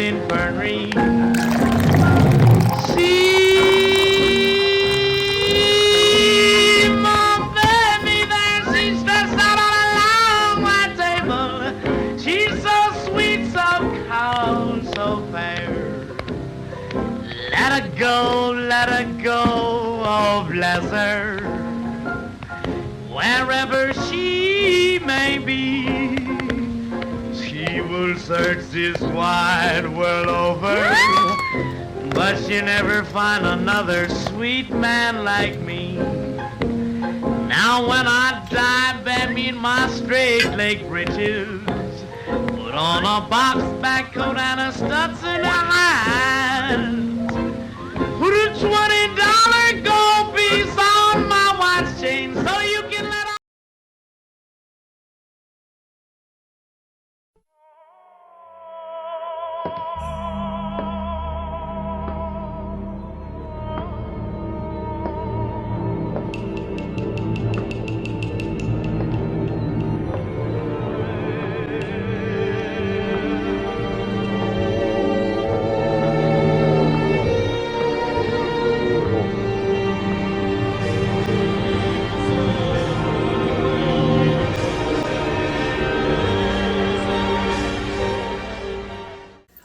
infirmary. Let her go, oh bless her, wherever she may be. She will search this wide world over, but she'll never find another sweet man like me. Now when I die, bend me in my straight leg breeches, put on a box back coat and a Stetson hat. Put a $20 gold piece on my watch chain so you can let her.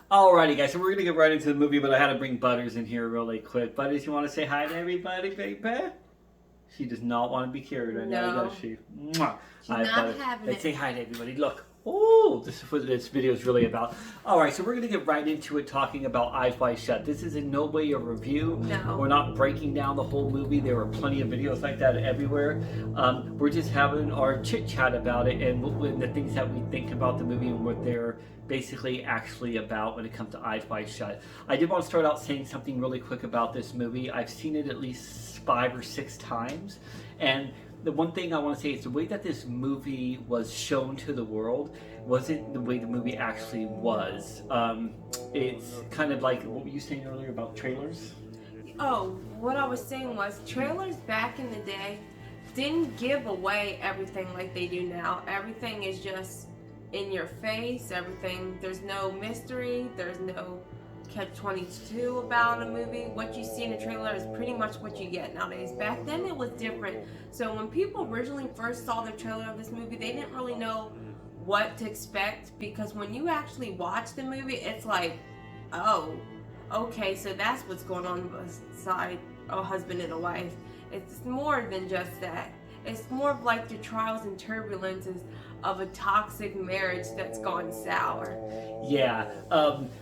Alrighty guys, so we're going to get right into the movie, but I had to bring Butters in here really quick. Butters, you want to say hi to everybody, baby? She does not want to be carried right now, does she? Mwah. She's not Butters. having Let's it. say hi to everybody. Look. Oh, this is what this video is really about. Alright, so we're going to get right into it talking about Eyes Wide Shut. This is in no way a review. No. We're not breaking down the whole movie. There are plenty of videos like that everywhere. We're just having our chit chat about it and the things that we think about the movie and what they're basically actually about when it comes to Eyes Wide Shut. I did want to start out saying something really quick about this movie. I've seen it at least 5 or 6 times, and the one thing I want to say is the way that this movie was shown to the world wasn't the way the movie actually was. It's kind of like what were you saying earlier about trailers? Oh, what I was saying was trailers back in the day didn't give away everything like they do now. Everything is just in your face. Everything, there's no mystery, there's no catch-22 about a movie. What you see in a trailer is pretty much what you get nowadays. Back then it was different. So when people originally first saw the trailer of this movie, they didn't really know what to expect, because when you actually watch the movie, it's like, oh, okay, so that's what's going on beside a husband and a wife. It's more than just that. It's more of like the trials and turbulences of a toxic marriage that's gone sour. Yeah,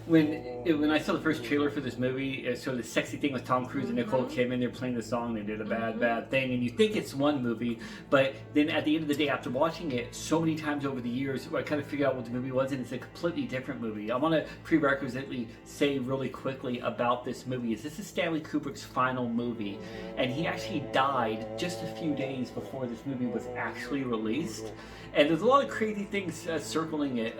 when I saw the first trailer for this movie, it's sort of the sexy thing with Tom Cruise and Nicole Kidman. They're playing the song, they did a bad thing, and you think it's one movie, but then at the end of the day, after watching it so many times over the years, I kind of figured out what the movie was, and it's a completely different movie. I want to prerequisitely say really quickly about this movie is this is Stanley Kubrick's final movie, and he actually died just a few days before this movie was actually released. And there's a lot of crazy things circling it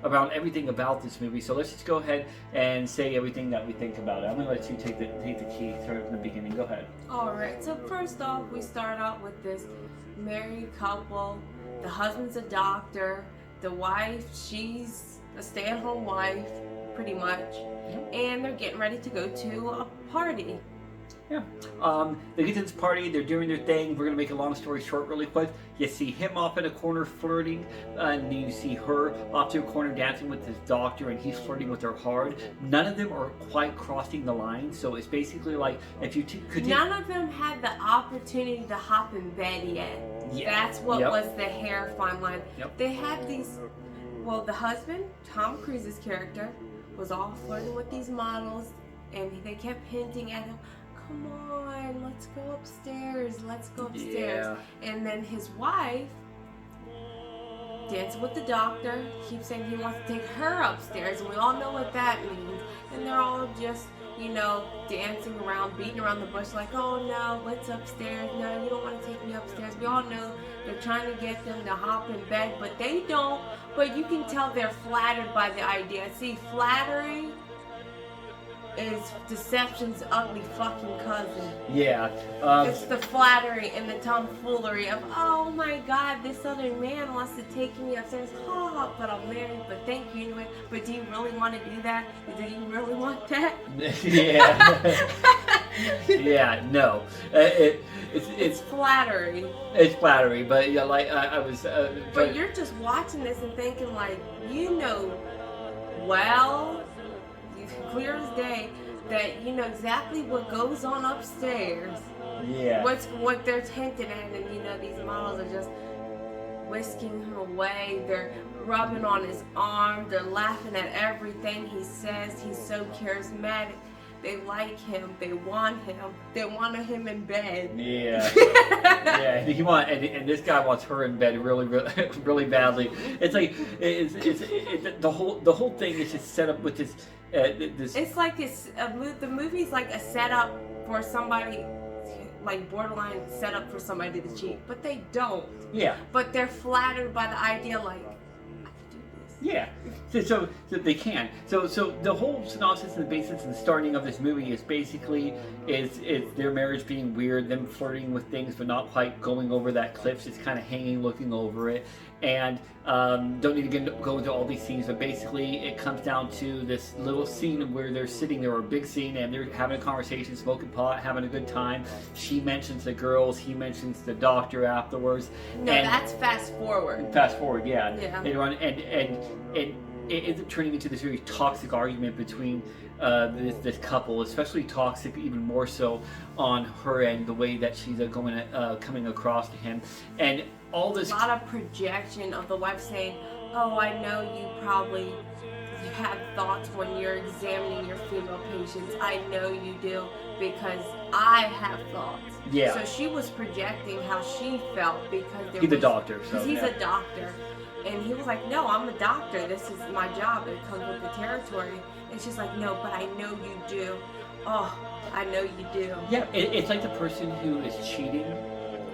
around everything about this movie. So let's just go ahead and say everything that we think about it. I'm going to let you take the key start from the beginning. Go ahead. Alright, so first off, we start out with this married couple. The husband's a doctor. The wife, she's a stay-at-home wife, pretty much. And they're getting ready to go to a party. Yeah. They get to this party, they're doing their thing. We're going to make a long story short really quick. You see him off in a corner flirting, and you see her off to a corner dancing with his doctor, and he's flirting with her hard. None of them are quite crossing the line, so it's basically like if you could None of them had the opportunity to hop in bed yet. Yeah. That's what was the hair fine line. Yep. They had these, well, the husband, Tom Cruise's character, was all flirting with these models, and they kept hinting at him, come on, let's go upstairs, let's go upstairs. Yeah. And then his wife, dancing with the doctor, keeps saying he wants to take her upstairs, and we all know what that means. And they're all just, you know, dancing around, beating around the bush like, oh no, what's upstairs? No, you don't want to take me upstairs. We all know they're trying to get them to hop in bed, but they don't. But you can tell they're flattered by the idea. See, flattery is deception's ugly fucking cousin. Yeah. It's the flattery and the tomfoolery of, oh my god, this other man wants to take me upstairs. Oh, but I'm married, but thank you anyway. But do you really want to do that? Do you really want that? Yeah. Yeah, no. It's flattery. It's flattery, but yeah, like I was. But you're just watching this and thinking, like, well, clear as day, that you know exactly what goes on upstairs. Yeah. What they're hinting at, and these models are just whisking him away. They're rubbing on his arm. They're laughing at everything he says. He's so charismatic. They like him. They want him. They want him in bed. Yeah. Yeah. And this guy wants her in bed really, really, really badly. It's like the whole thing is just set up with this. It's like the movie's like a setup for somebody, like borderline setup for somebody to cheat, but they don't. Yeah. But they're flattered by the idea, like, I could do this. Yeah. So they can. So the whole synopsis and the basis and the starting of this movie is basically is their marriage being weird, them flirting with things but not quite going over that cliff, just kind of hanging, looking over it. And don't need to go into all these scenes, but basically it comes down to this little scene where they're sitting there, or a big scene, and they're having a conversation, smoking pot, having a good time. She mentions the girls, he mentions the doctor afterwards. No, that's fast forward. Fast forward, yeah. Yeah. And it ends up turning into this very toxic argument between this couple, especially toxic, even more so on her end, the way that she's coming across to him, and all this. A lot of projection of the wife saying, "Oh, I know you have thoughts when you're examining your female patients. I know you do because I have thoughts." Yeah. So she was projecting how she felt because he's a doctor. Because he's a doctor. And he was like, "No, I'm a doctor. This is my job. It comes with the territory." And she's like, "No, but I know you do. Oh, I know you do." Yeah, it's like the person who is cheating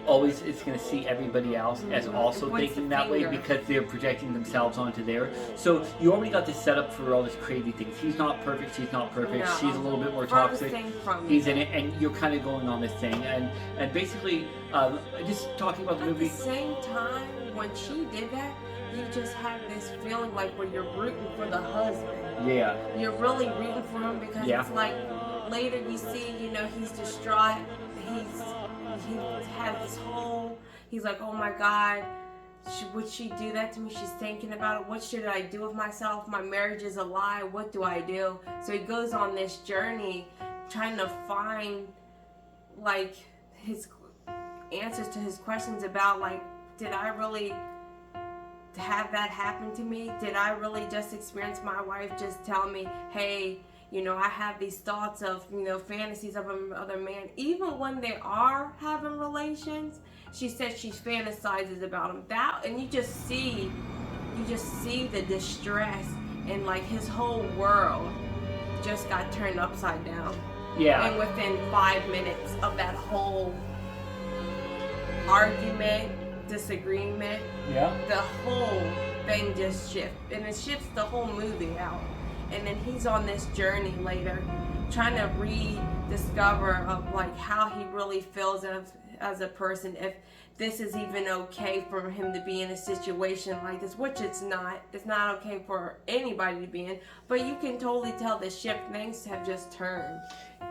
always is going to see everybody else as also thinking that way because they're projecting themselves onto there. So you already got this set up for all this crazy things. He's not perfect. She's not perfect. No. She's a little bit more toxic. He's in it, and you're kind of going on this thing. And basically, just talking about the movie. At the same time, when she did that, you just have this feeling like where you're rooting for the husband. Yeah. You're really rooting for him because it's like later you see, he's distraught. He has this whole. He's like, "Oh my God, would she do that to me?" She's thinking about it. What should I do with myself? My marriage is a lie. What do I do? So he goes on this journey, trying to find like his answers to his questions about like, did I really have that happen to me? Did I really just experience my wife just tell me, "Hey, I have these thoughts of, fantasies of another man," even when they are having relations? She said she fantasizes about him. And you just see the distress, and like his whole world just got turned upside down. Yeah. And within 5 minutes of that whole argument, disagreement, the whole thing just shifts, and it shifts the whole movie out. And then he's on this journey later, trying to rediscover of like how he really feels as a person, if this is even okay for him to be in a situation like this, which it's not. It's not okay for anybody to be in, but you can totally tell the shift, things have just turned.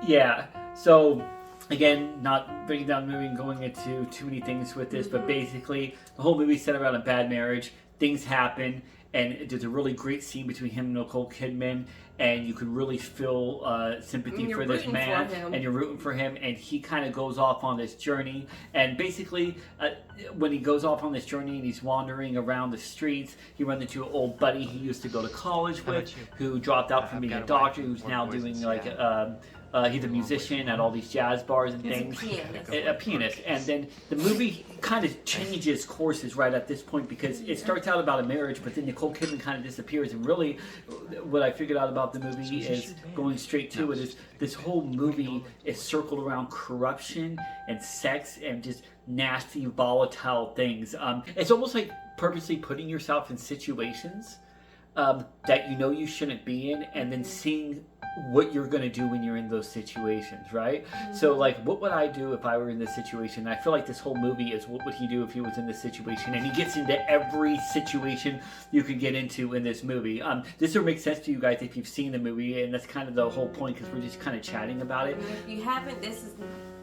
Yeah, so again, not breaking down the movie and going into too many things with this, but basically the whole movie is set around a bad marriage. Things happen, and there's a really great scene between him and Nicole Kidman, and you could really feel sympathy for this man, and you're rooting for him, and he kind of goes off on this journey, and basically when he goes off on this journey and he's wandering around the streets, he runs into an old buddy he used to go to college with, who dropped out from being a doctor, who's now doing like he's a musician at all these jazz bars and things. A pianist. And then the movie kind of changes courses right at this point, because it starts out about a marriage, but then Nicole Kidman kind of disappears. And really, what I figured out about the movie is, going straight to it, is this whole movie is circled around corruption and sex and just nasty, volatile things. It's almost like purposely putting yourself in situations that you shouldn't be in, and then seeing what you're going to do when you're in those situations, right? Mm-hmm. So, like, what would I do if I were in this situation? I feel like this whole movie is what would he do if he was in this situation? And he gets into every situation you could get into in this movie. This will make sense to you guys if you've seen the movie, and that's kind of the whole point because we're just kind of chatting about it. And if you haven't, this is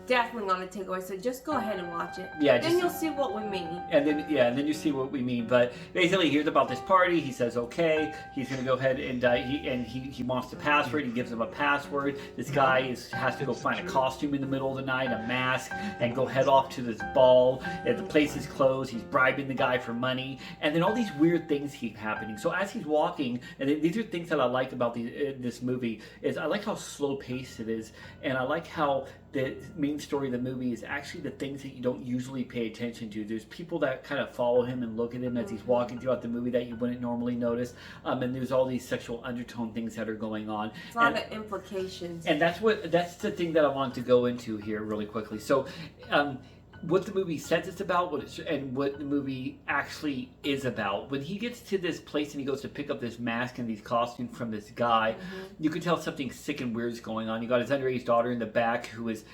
definitely going to take away. So just go ahead and watch it. Yeah, then you'll see what we mean. And then you see what we mean. But basically, he hears about this party. He says, okay, he's going to go ahead and he wants the password. He gives him a password. This guy has to go find a costume in the middle of the night, a mask, and go head off to this ball. And the place is closed. He's bribing the guy for money. And then all these weird things keep happening. So as he's walking, and these are things that I like about this movie, is I like how slow-paced it is. And I like how the main story of the movie is actually the things that you don't usually pay attention to. There's people that kind of follow him and look at him as he's walking throughout the movie that you wouldn't normally notice. And there's all these sexual undertone things that are going on. It's a lot of implications. And that's the thing that I want to go into here really quickly. So, what the movie says it's about, and what the movie actually is about. When he gets to this place and he goes to pick up this mask and these costumes from this guy, you can tell something sick and weird is going on. You got his underage daughter in the back who is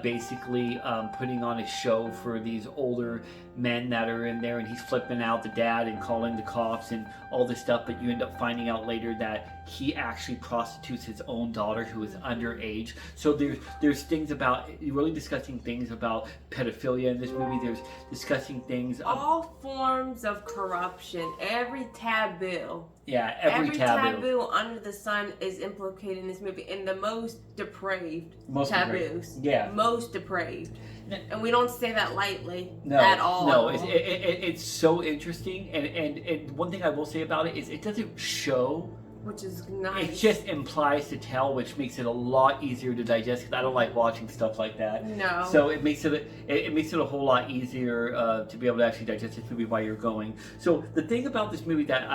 basically putting on a show for these older men that are in there, and he's flipping out the dad and calling the cops and all this stuff, but you end up finding out later that he actually prostitutes his own daughter who is underage. So there's things about, really discussing things about pedophilia in this movie. There's discussing things all forms of corruption, every taboo. Yeah, every taboo under the sun is implicated in this movie, in the most depraved taboos. Yeah. Most depraved. And we don't say that lightly no, at all. No, it's so interesting. And one thing I will say about it is it doesn't show, which is nice. It just implies to tell, which makes it a lot easier to digest. Because I don't like watching stuff like that. No. So it makes it a whole lot easier to be able to actually digest this movie while you're going. So the thing about this movie that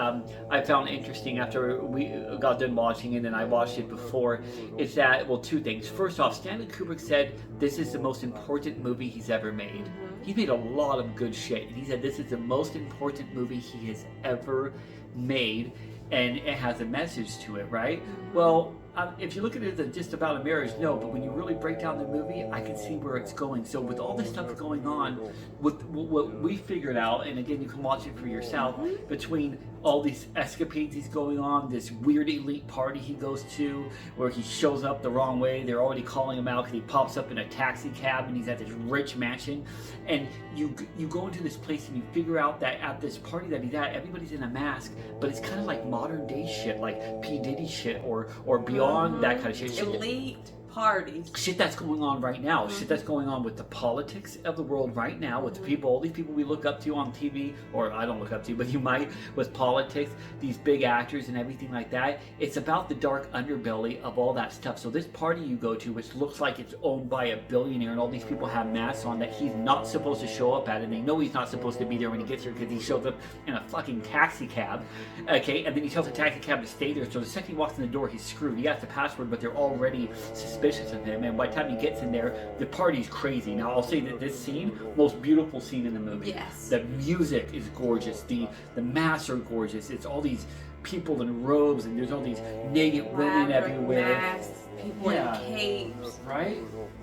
I found interesting after we got done watching it, and I watched it before, is that, well, two things. First off, Stanley Kubrick said this is the most important movie he's ever made. He's made a lot of good shit, and he said this is the most important movie he has ever made. And it has a message to it, right? Well, if you look at it as just about a marriage, no. But when you really break down the movie, I can see where it's going. So with all this stuff going on, with what we figured out, and again, you can watch it for yourself, between all these escapades he's going on, this weird elite party he goes to, where he shows up the wrong way. They're already calling him out because he pops up in a taxi cab and he's at this rich mansion. And you go into this place and you figure out that at this party that he's at, everybody's in a mask, but it's kind of like modern day shit, like P. Diddy shit, or beyond that kind of shit. Elite parties. Shit that's going on right now. Shit that's going on with the politics of the world right now, with the people, all these people we look up to on TV, or I don't look up to, but you might, with politics, these big actors and everything like that. It's about the dark underbelly of all that stuff. So this party you go to, which looks like it's owned by a billionaire, and all these people have masks on that he's not supposed to show up at, and they know he's not supposed to be there when he gets there because he shows up in a fucking taxi cab, okay? And then he tells the taxi cab to stay there, so the second he walks in the door, he's screwed. He has the password, but they're already suspicious of him, and by the time he gets in there, the party's crazy. Now, I'll say that this scene, most beautiful scene in the movie. Yes. The music is gorgeous. The masks are gorgeous. It's all these people in robes, and there's all these naked women everywhere. Masks, people in capes. Right?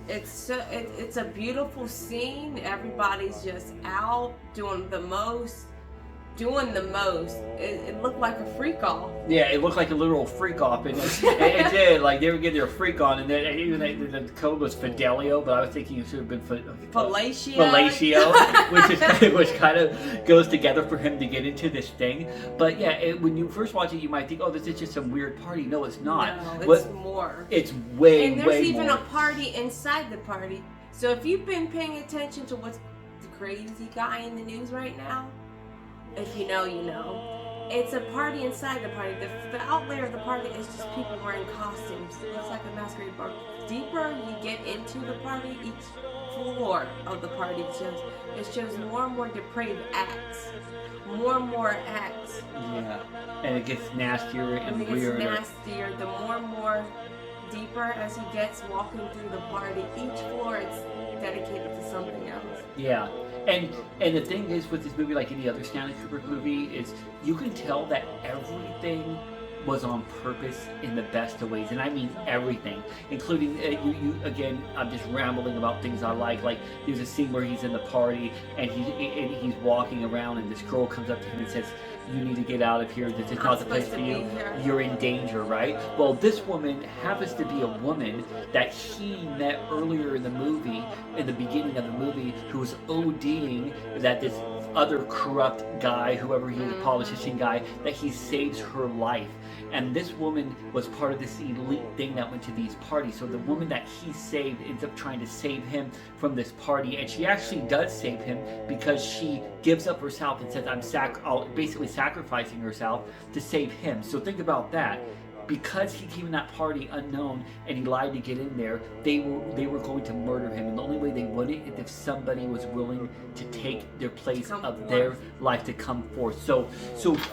It's a beautiful scene. Everybody's just out doing the most. It looked like a freak off. Yeah, it looked like a literal freak off, and it did. Like they were getting their freak on, and then even the code was Fidelio, but I was thinking it should have been Fellatio, which kind of goes together for him to get into this thing. But yeah, when you first watch it, you might think, oh, this is just some weird party. No, it's not. No, it's more. It's way, and there's way even more. a party inside the party. So if you've been paying attention to what's the crazy guy in the news right now, if you know, you know. It's a party inside the party. The out layer of the party is just people wearing costumes. It looks like a masquerade bar. Deeper you get into the party, each floor of the party shows more and more depraved acts. More and more acts. Yeah. And it gets nastier and weirder. It gets nastier. The more and more deeper as he gets walking through the party, each floor is dedicated to something else. Yeah. And the thing is with this movie, like any other Stanley Kubrick movie, is you can tell that everything was on purpose in the best of ways, and I mean everything, including you again. I'm just rambling about things I like. Like there's a scene where he's in the party and he's walking around, and this girl comes up to him and says, "You need to get out of here. This is not the place for you. You're in danger." Right? Well, this woman happens to be a woman that he met earlier in the movie, in the beginning of the movie, who was ODing that this other corrupt guy, whoever he is, politician guy, that he saves her life. And this woman was part of this elite thing that went to these parties. So the woman that he saved ends up trying to save him from this party, and she actually does save him because she gives up herself and says, "I'm basically sacrificing herself to save him." So think about that. Because he came in that party unknown and he lied to get in there, they were going to murder him, and the only way they wouldn't is if somebody was willing to take their place of their life to come forth. So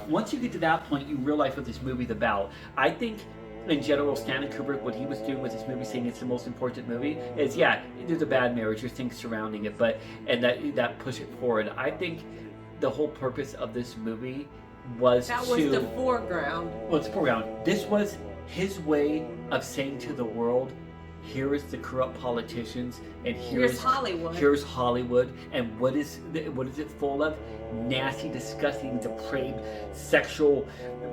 once you get to that point, you realize what this movie's about. I think in general, Stanley Kubrick, what he was doing with this movie, saying it's the most important movie, is there's a bad marriage, there's things surrounding it, and that push it forward. I think the whole purpose of this movie was the foreground. Well, it's the foreground. This was his way of saying to the world, here is the corrupt politicians, and here's Hollywood. Here's Hollywood, and what is it full of? Nasty, disgusting, depraved, sexual,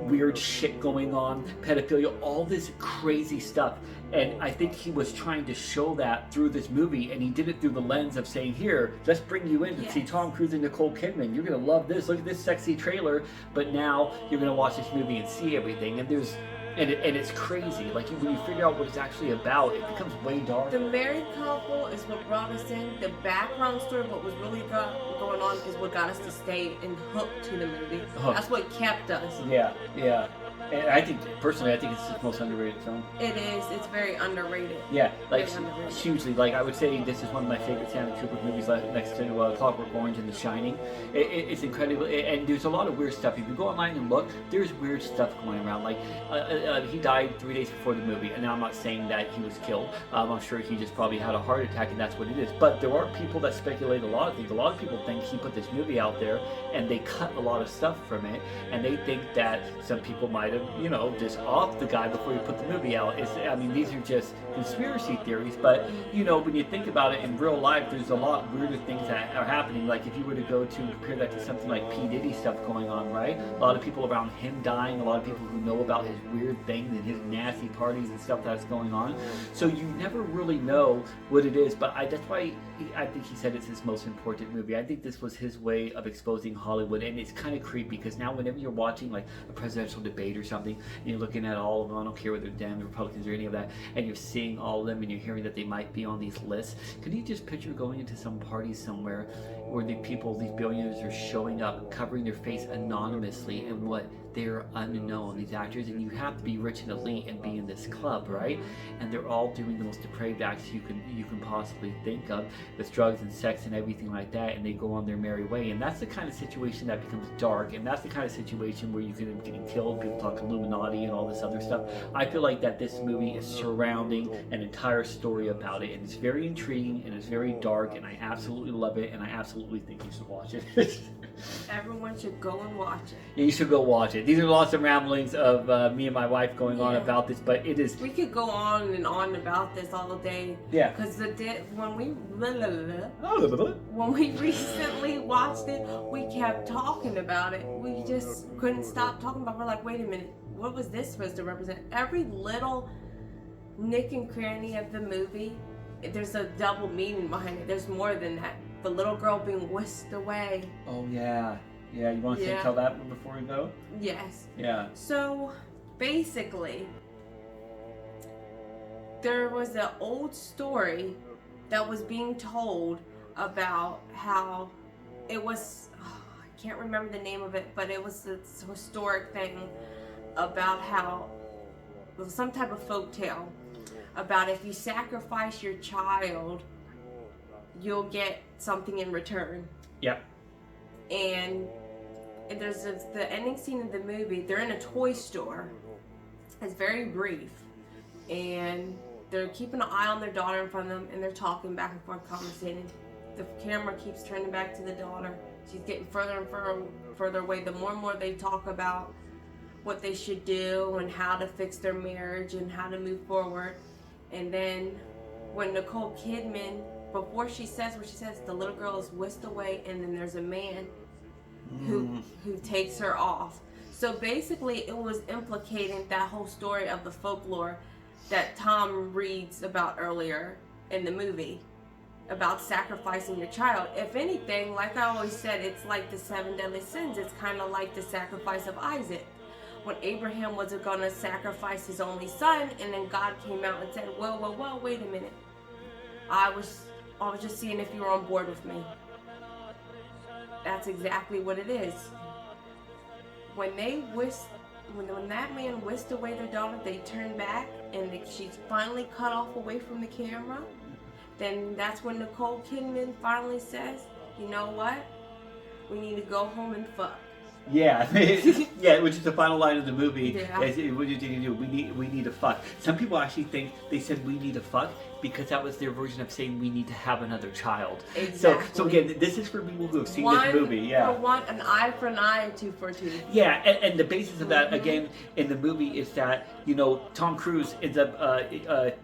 weird shit going on, pedophilia, all this crazy stuff. And I think he was trying to show that through this movie, and he did it through the lens of saying, here, let's bring you in to see Tom Cruise and Nicole Kidman. You're going to love this. Look at this sexy trailer. But now you're going to watch this movie and see everything. And it's crazy. Like when you figure out what it's actually about, it becomes way dark. The married couple is what brought us in. The background story, what was really going on, is what got us to stay and hooked to the movie. That's what kept us. Yeah. And I think, personally, it's his most underrated film. It is. It's very underrated. Yeah, like hugely. Like I would say, this is one of my favorite Stanley Kubrick movies, next to Clockwork Orange and The Shining. It's incredible, and there's a lot of weird stuff. If you go online and look, there's weird stuff going around. Like he died 3 days before the movie, and now I'm not saying that he was killed. I'm sure he just probably had a heart attack, and that's what it is. But there are people that speculate a lot of things. A lot of people think he put this movie out there, and they cut a lot of stuff from it, and they think that some people might have, just off the guy before you put the movie out. These are just conspiracy theories, but when you think about it in real life, there's a lot weirder things that are happening. Like if you were to go to compare that to something like P. Diddy stuff going on, right? A lot of people around him dying, a lot of people who know about his weird things and his nasty parties and stuff that's going on. So you never really know what it is, but that's why I think he said it's his most important movie. I think this was his way of exposing Hollywood, and it's kind of creepy because now whenever you're watching like a presidential debate or something, and you're looking at all of them, I don't care whether they're Dems, Republicans, or any of that, and you're seeing all of them and you're hearing that they might be on these lists. Can you just picture going into some party somewhere where these billionaires are showing up, covering their face anonymously, and what? They're unknown, these actors, and you have to be rich and elite and be in this club, right? And they're all doing the most depraved acts you can possibly think of, with drugs and sex and everything like that, and they go on their merry way. And that's the kind of situation that becomes dark, and that's the kind of situation where you could end up getting killed. People talk Illuminati and all this other stuff. I feel like that this movie is surrounding an entire story about it, and it's very intriguing and it's very dark, and I absolutely love it, and I absolutely think you should watch it. Everyone should go and watch it. Yeah, you should go watch it. These are lots of ramblings of me and my wife going on about this, but it is... We could go on and on about this all day. Yeah. Because when we recently watched it, we kept talking about it. We just couldn't stop talking about it. We're like, wait a minute, what was this supposed to represent? Every little nick and cranny of the movie, there's a double meaning behind it. There's more than that. The little girl being whisked away. Oh, yeah. Yeah, you want to tell that one before we go? Yes. Yeah. So, basically, there was an old story that was being told about how it was, I can't remember the name of it, but it was this historic thing about how, it was some type of folk tale about if you sacrifice your child, you'll get something in return. Yep. And there's the ending scene of the movie. They're in a toy store. It's very brief, and they're keeping an eye on their daughter in front of them, and they're talking back and forth, conversating. The camera keeps turning back to the daughter. She's getting further and further away. The more and more they talk about what they should do and how to fix their marriage and how to move forward. And then when Nicole Kidman, before she says what she says, the little girl is whisked away, and then there's a man who takes her off. So basically, it was implicating that whole story of the folklore that Tom reads about earlier in the movie about sacrificing your child. If anything, like I always said, it's like the 7 deadly sins. It's kind of like the sacrifice of Isaac. When Abraham wasn't going to sacrifice his only son, and then God came out and said, whoa, wait a minute. I was just seeing if you were on board with me. That's exactly what it is. When that man whisked away their daughter, they turned back, and she's finally cut off away from the camera. Then that's when Nicole Kidman finally says, you know what? We need to go home and fuck. Yeah, yeah, which is the final line of the movie. Yeah. What do you do? We need to fuck. Some people actually think they said we need to fuck because that was their version of saying we need to have another child. Exactly. So again, this is for people who have seen this movie. Yeah. For one, an eye for an eye, a tooth for a tooth. Yeah, and the basis of that again in the movie is that Tom Cruise ends up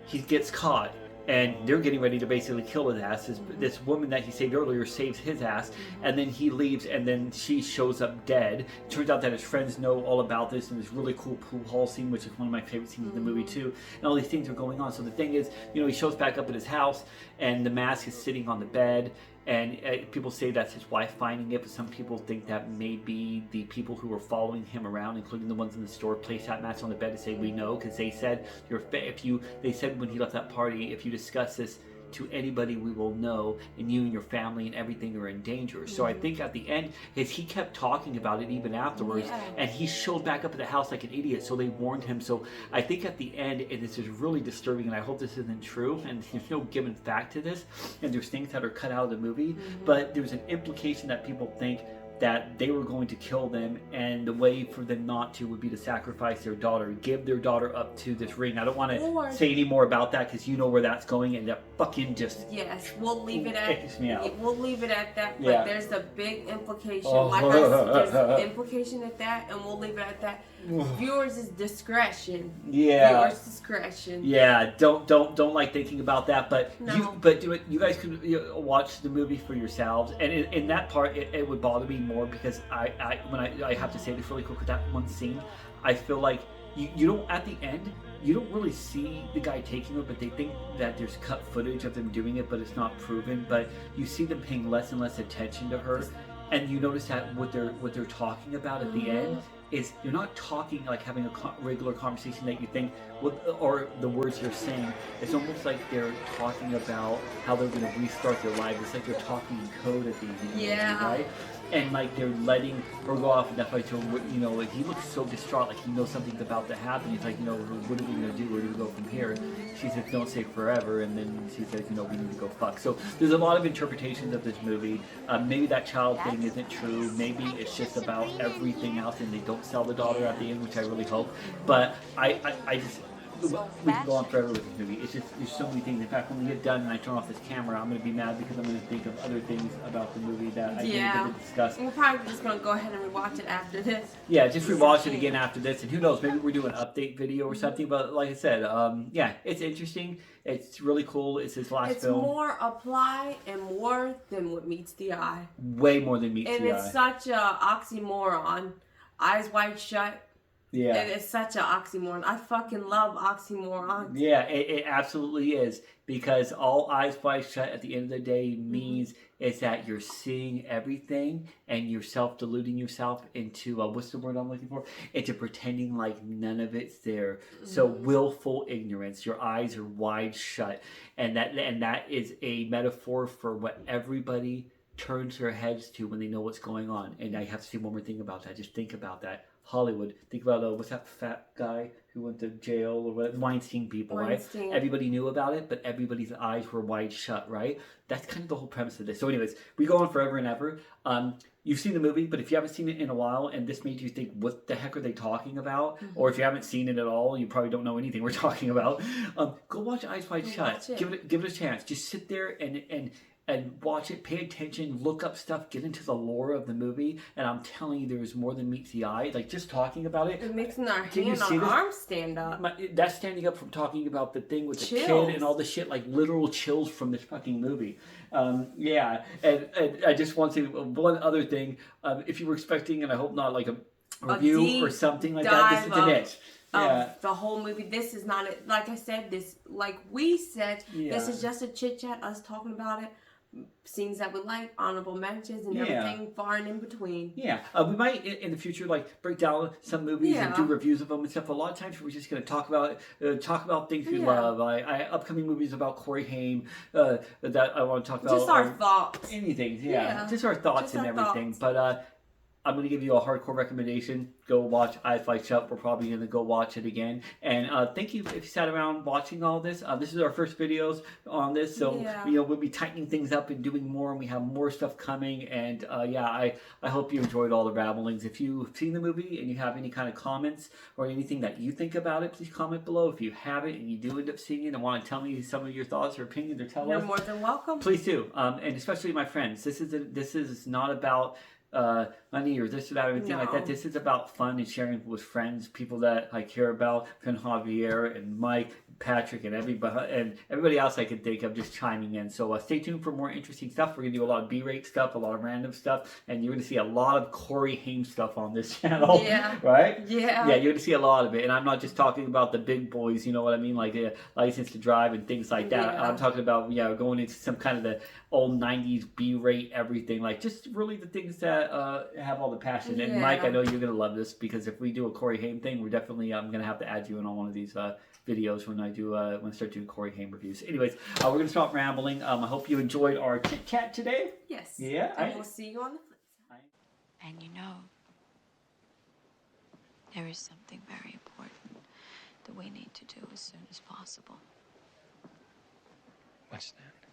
he gets caught. And they're getting ready to basically kill his ass. This woman that he saved earlier saves his ass, and then he leaves, and then she shows up dead. It turns out that his friends know all about this, and this really cool pool hall scene, which is one of my favorite scenes in the movie too. And all these things are going on. So the thing is, he shows back up at his house, and the mask is sitting on the bed. And people say that's his wife finding it, but some people think that maybe the people who were following him around, including the ones in the store, placed that mask on the bed to say we know, because they said they said when he left that party, if you discuss this to anybody, we will know, and you and your family and everything are in danger. So I think at the end, he kept talking about it even afterwards, and he showed back up at the house like an idiot, so they warned him. So I think at the end, and this is really disturbing, and I hope this isn't true, and there's no given fact to this, and there's things that are cut out of the movie, but there's an implication that people think that they were going to kill them, and the way for them not to would be to sacrifice their daughter, give their daughter up to this ring. I don't want to say any more about that because you know where that's going, and that fucking just we'll leave it at we'll leave it at that. But Yeah. there's a big implication. Like I said, there's an implication at that, and we'll leave it at that. Viewers' discretion. Yeah. Viewers' discretion. Yeah, don't like thinking about that, but No. you guys could watch the movie for yourselves, and in that part it would bother me more because I have to say this really quick with that one scene. I feel like you don't, at the end, you don't really see the guy taking her, but they think that there's cut footage of them doing it, but it's not proven. But you see them paying less and less attention to her, and you notice that what they're talking about at the end is you're not talking like having a regular conversation that you think, or the words you're saying. It's almost like they're talking about how they're going to restart their lives. It's like they're talking in code at the end, right? And like they're letting her go off, and that's why like he looks so distraught, like he knows something's about to happen. He's like, what are we gonna do? Where do we go from here? She says, don't say forever, and then she says, we need to go fuck. So there's a lot of interpretations of this movie. Maybe that child thing isn't true. Maybe it's just about everything else, and they don't sell the daughter at the end, which I really hope. But I just. We can go on forever with this movie. It's just, there's so many things. In fact, when we get done and I turn off this camera, I'm going to be mad because I'm going to think of other things about the movie that I didn't get to discuss. We're probably just going to go ahead and rewatch it after this. Yeah, just rewatch it again after this, and who knows, maybe we'll do an update video or something. But like I said, it's interesting. It's really cool. It's his last film. It's more apply and more than what meets the eye. Way more than meets the eye. And it's such a oxymoron. Eyes wide shut. Yeah. And it's such an oxymoron. I fucking love oxymorons. Yeah, it absolutely is. Because all eyes wide shut at the end of the day means is that you're seeing everything and you're self-deluding yourself into, what's the word I'm looking for? Into pretending like none of it's there. So willful ignorance. Your eyes are wide shut. And that is a metaphor for what everybody turns their heads to when they know what's going on. And I have to say one more thing about that. Just think about that. Hollywood. Think about what's that fat guy who went to jail or what? Weinstein people, right? Everybody knew about it, but everybody's eyes were wide shut, right? That's kind of the whole premise of this. So, anyways, we go on forever and ever. You've seen the movie, but if you haven't seen it in a while and this made you think, what the heck are they talking about? Or if you haven't seen it at all, you probably don't know anything we're talking about. Go watch Eyes Wide Shut. Give it a chance. Just sit there and and watch it, pay attention, look up stuff, get into the lore of the movie, and I'm telling you, there's more than meets the eye. Like, just talking about it. It makes our hand on arm stand up. That's standing up from talking about the thing with the Chills. kid and all the shit, like literal chills from this fucking movie. Yeah, and I just want to, one other thing, if you were expecting, and I hope not, like a review or something like that, this is the niche. Yeah. The whole movie. This is not it. Like I said, this, like we said, this is just a chit chat, us talking about it, scenes that we like, honorable mentions, and everything far and in between. Yeah, we might in the future like break down some movies and do reviews of them and stuff. A lot of times we're just going to talk about things we love. Upcoming movies about Corey Haim that I want to talk about. Just our thoughts. Anything, just our thoughts and everything. But I'm going to give you a hardcore recommendation. Go watch I Fight Shut. We're probably going to go watch it again. And thank you if you sat around watching all this. This is our first videos on this. So, we'll be tightening things up and doing more. And we have more stuff coming. And, I hope you enjoyed all the ramblings. If you've seen the movie and you have any kind of comments or anything that you think about it, please comment below. If you haven't and you do end up seeing it and want to tell me some of your thoughts or opinions or tell us. You're more than welcome. Please do. And especially my friends. This is not about money or this or that or anything like that. This is about fun and sharing with friends, people that I care about, friend Javier and Mike, Patrick, and everybody else I can think of just chiming in. So stay tuned for more interesting stuff. We're gonna do a lot of B-rate stuff, a lot of random stuff, and you're gonna see a lot of Corey Haim stuff on this channel. Yeah. Right? Yeah. Yeah, you're gonna see a lot of it, and I'm not just talking about the big boys. You know what I mean? Like the License to Drive and things like that. I'm talking about going into some kind of the old '90s B-rate everything, like just really the things that have all the passion. And Mike, I know you're gonna love this because if we do a Corey Haim thing, we're definitely gonna have to add you in on one of these videos when I start doing Corey Haim reviews. Anyways, we're gonna stop rambling. I hope you enjoyed our chit chat today. Yes. Yeah. And we'll see you on the flip side. And there is something very important that we need to do as soon as possible. What's that?